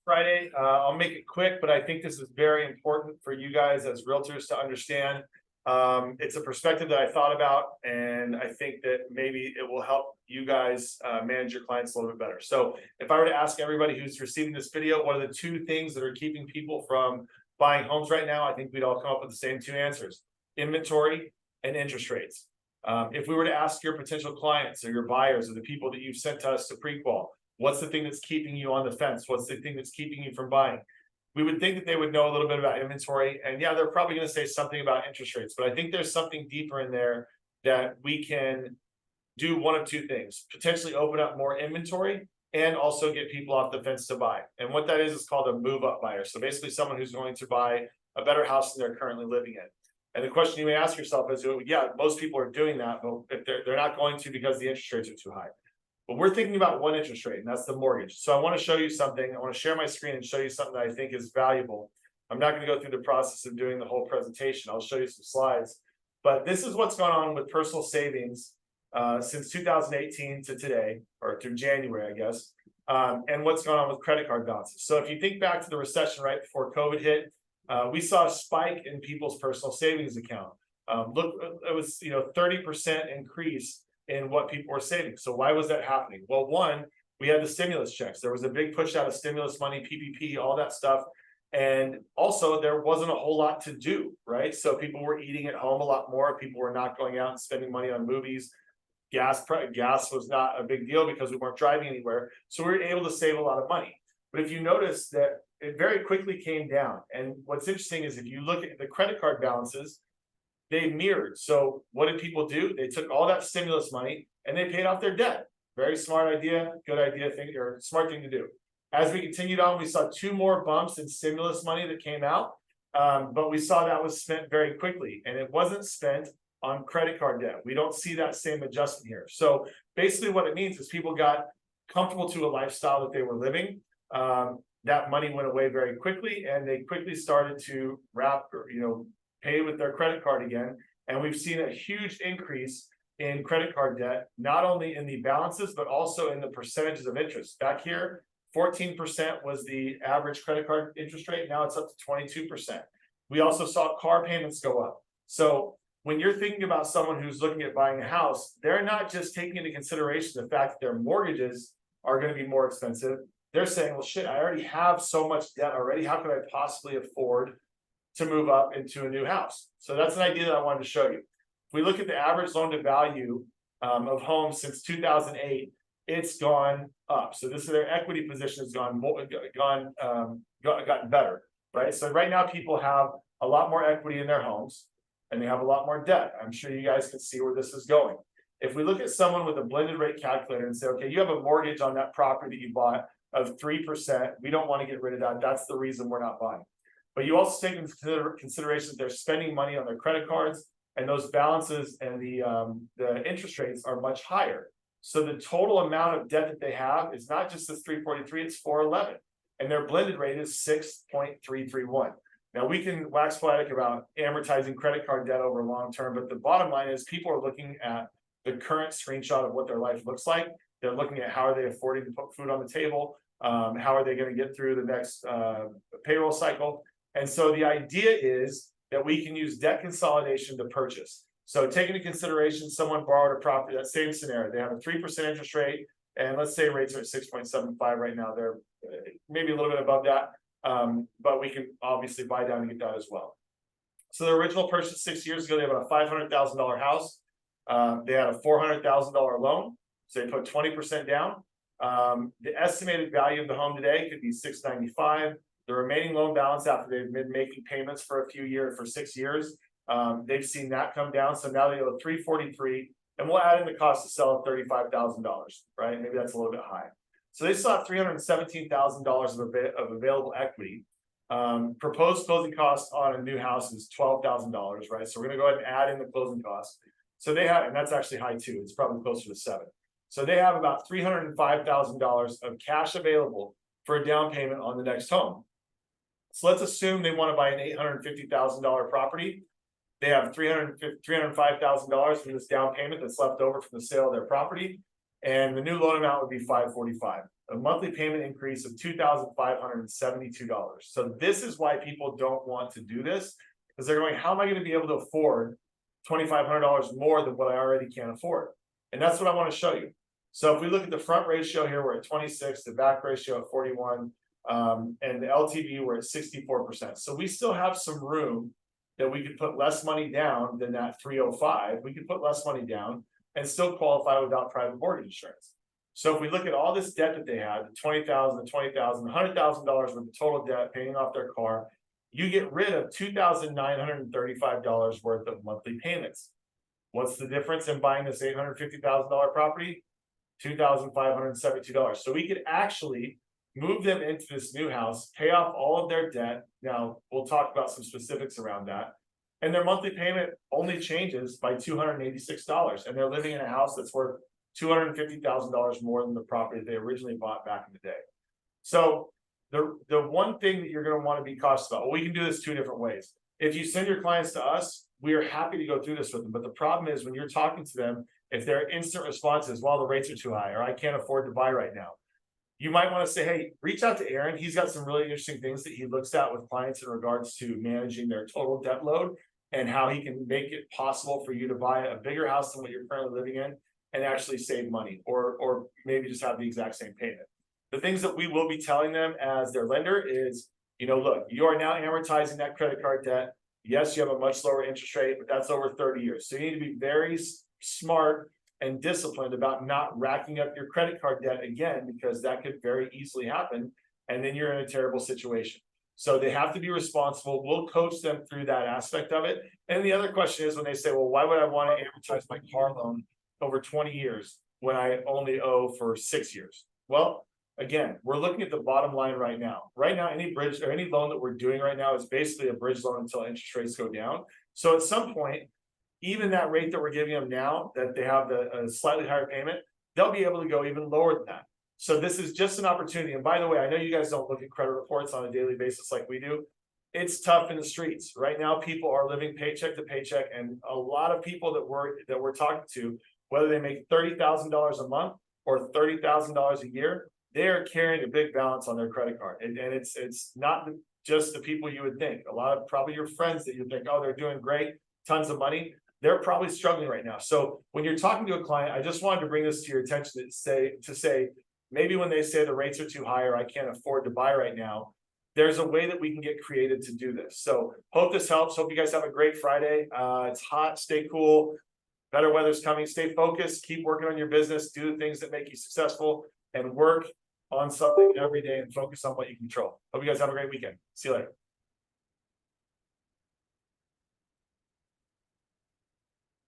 Friday. I'll make it quick, but I think this is very important for you guys as realtors to understand. It's a perspective that I thought about, and I think that maybe it will help you guys manage your clients a little bit better. So if I were to ask everybody who's receiving this video, what are the two things that are keeping people from buying homes right now? I think we'd all come up with the same two answers: inventory and interest rates. If we were to ask your potential clients or your buyers or the people that you've sent to us to pre-qual, what's the thing that's keeping you on the fence? What's the thing that's keeping you from buying? We would think that they would know a little bit about inventory, and yeah, they're probably going to say something about interest rates, but I think there's something deeper in there that we can do one of two things: potentially open up more inventory and also get people off the fence to buy. And what that is called a move up buyer. So basically someone who's going to buy a better house than they're currently living in. And the question you may ask yourself is, yeah, most people are doing that, but if they're not going to because the interest rates are too high. But we're thinking about one interest rate, and that's the mortgage. So I want to show you something. I want to share my screen and show you something that I think is valuable. I'm not going to go through the process of doing the whole presentation. I'll show you some slides. But this is what's gone on with personal savings since 2018 to today, or through January, I guess, and what's going on with credit card balances. So if you think back to the recession right before COVID hit, we saw a spike in people's personal savings account. Look, it was 30% increase in what people were saving. So why was that happening? Well, one, we had the stimulus checks. There was a big push out of stimulus money, PPP, all that stuff. And also there wasn't a whole lot to do, right? So people were eating at home a lot more. People were not going out and spending money on movies. Gas was not a big deal because we weren't driving anywhere. So we were able to save a lot of money. But if you notice that it very quickly came down. And what's interesting is if you look at the credit card balances, they mirrored. So what did people do? They took all that stimulus money and they paid off their debt. Very smart idea, good idea thing, or smart thing to do. As we continued on, we saw two more bumps in stimulus money that came out, but we saw that was spent very quickly, and it wasn't spent on credit card debt. We don't see that same adjustment here. So basically what it means is people got comfortable to a lifestyle that they were living. That money went away very quickly, and they quickly started to pay with their credit card again. And we've seen a huge increase in credit card debt, not only in the balances, but also in the percentages of interest. Back here, 14% was the average credit card interest rate. Now it's up to 22%. We also saw car payments go up. So when you're thinking about someone who's looking at buying a house, they're not just taking into consideration the fact that their mortgages are going to be more expensive. They're saying, well, shit, I already have so much debt already. How could I possibly afford to move up into a new house? So that's an idea that I wanted to show you. If we look at the average loan to value of homes since 2008, it's gone up. So this is their equity position has gotten better, right? So right now people have a lot more equity in their homes and they have a lot more debt. I'm sure you guys can see where this is going. If we look at someone with a blended rate calculator and say, okay, you have a mortgage on that property that you bought of 3%, we don't want to get rid of that. That's the reason we're not buying. But you also take into consideration that they're spending money on their credit cards, and those balances and the interest rates are much higher. So the total amount of debt that they have is not just this 343, it's 411, and their blended rate is 6.331. Now we can wax poetic about amortizing credit card debt over long term, but the bottom line is people are looking at the current screenshot of what their life looks like. They're looking at how are they affording to put food on the table, how are they going to get through the next payroll cycle. And so the idea is that we can use debt consolidation to purchase. So take into consideration someone borrowed a property, that same scenario, they have a 3% interest rate, and let's say rates are at 6.75 right now. They're maybe a little bit above that, but we can obviously buy down to get that as well. So the original purchase 6 years ago, they have a $500,000 house. They had a $400,000 loan, so they put 20% down. The estimated value of the home today could be $695,000. The remaining loan balance after they've been making payments for 6 years, they've seen that come down. So now they owe $343,000, and we'll add in the cost to sell at $35,000, right? Maybe that's a little bit high. So they still have $317,000 of available equity. Proposed closing costs on a new house is $12,000, right? So we're going to go ahead and add in the closing costs. So they have, and that's actually high too. It's probably closer to $7,000. So they have about $305,000 of cash available for a down payment on the next home. So let's assume they want to buy an $850,000 property. They have $305,000 from this down payment that's left over from the sale of their property, and the new loan amount would be $545,000. a monthly payment increase of $2,572. So this is why people don't want to do this, because they're going, how am I going to be able to afford $2,500 more than what I already can't afford? And that's what I want to show you. So if we look at the front ratio here, we're at 26, the back ratio at 41, and the LTV, we're at 64%. So we still have some room that we could put less money down than that 305. We could put less money down and still qualify without private mortgage insurance. So if we look at all this debt that they had, the $20,000, the $20,000, $100,000 worth of total debt, paying off their car, you get rid of $2,935 worth of monthly payments. What's the difference in buying this $850,000 property? $2,572. So we could actually move them into this new house, pay off all of their debt. Now we'll talk about some specifics around that. And their monthly payment only changes by $286. And they're living in a house that's worth $250,000 more than the property they originally bought back in the day. So the one thing that you're going to want to be cautious about, well, we can do this two different ways. If you send your clients to us, we are happy to go through this with them. But the problem is when you're talking to them, if their instant response is, well, the rates are too high, or I can't afford to buy right now, you might want to say, hey, reach out to Aaron. He's got some really interesting things that he looks at with clients in regards to managing their total debt load and how he can make it possible for you to buy a bigger house than what you're currently living in and actually save money, or maybe just have the exact same payment. The things that we will be telling them as their lender is, look, you are now amortizing that credit card debt. Yes, you have a much lower interest rate, but that's over 30 years. So you need to be very smart and disciplined about not racking up your credit card debt again, because that could very easily happen. And then you're in a terrible situation. So they have to be responsible. We'll coach them through that aspect of it. And the other question is when they say, well, why would I want to amortize my car loan over 20 years when I only owe for 6 years? Well, again, we're looking at the bottom line right now. Right now, any bridge or any loan that we're doing right now is basically a bridge loan until interest rates go down. So at some point, even that rate that we're giving them now, that they have a slightly higher payment, they'll be able to go even lower than that. So this is just an opportunity. And by the way, I know you guys don't look at credit reports on a daily basis like we do. It's tough in the streets right now. People are living paycheck to paycheck, and a lot of people that we're talking to, whether they make $30,000 a month or $30,000 a year, they are carrying a big balance on their credit card. And it's not just the people you would think. A lot of probably your friends that you think, oh, they're doing great, tons of money. They're probably struggling right now. So when you're talking to a client, I just wanted to bring this to your attention to say, maybe when they say the rates are too high or I can't afford to buy right now, there's a way that we can get creative to do this. So hope this helps. Hope you guys have a great Friday. It's hot, stay cool. Better weather's coming. Stay focused, keep working on your business, do the things that make you successful, and work on something every day and focus on what you control. Hope you guys have a great weekend. See you later.